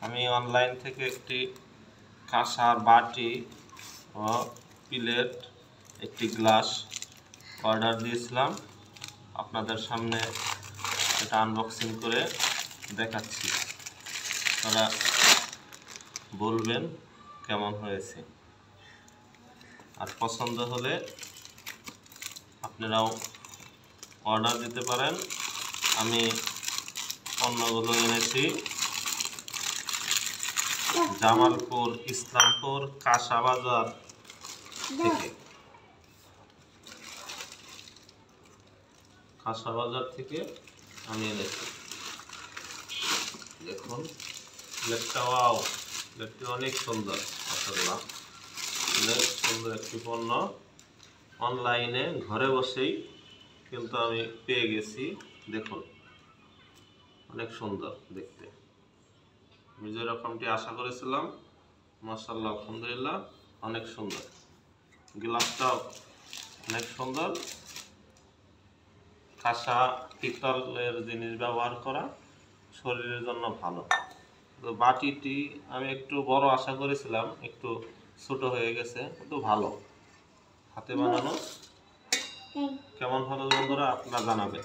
আমি অনলাইন থেকে একটি কাঁসার বাটি ও প্লেট, একটি গ্লাস অর্ডার দিয়েছিলাম। আপনাদের সামনে এটা আনবক্সিং করে দেখাচ্ছি, আপনারা বলবেন কেমন হয়েছে। আর পছন্দ হলে আপনারাও অর্ডার দিতে পারেন। আমি পণ্যগুলো এনেছি জামালপুর ইসলামপুর কাঁসাবাজার থেকে আমি এনেছি। দেখুন প্লেটটা, ওয়াও, প্লেটটি অনেক সুন্দর, মাশাআল্লাহ, অনেক সুন্দর একটি পণ্য। অনলাইনে ঘরে বসেই কিন্তু আমি পেয়ে গেছি। দেখুন অনেক সুন্দর দেখতে, আমি যেরকমটি আশা করেছিলাম, মাশাআল্লাহ, আলহামদুলিল্লাহ, অনেক সুন্দর। গ্লাসটাও অনেক সুন্দর, কাঁসা পিতলের জিনিস ব্যবহার করা শরীরের জন্য ভালো। তো বাটিটি আমি একটু বড় আশা করেছিলাম, একটু ছোট হয়ে গেছে, কিন্তু ভালো, হাতে বানানো। কেমন হলো বন্ধুরা, আপনারা জানাবেন।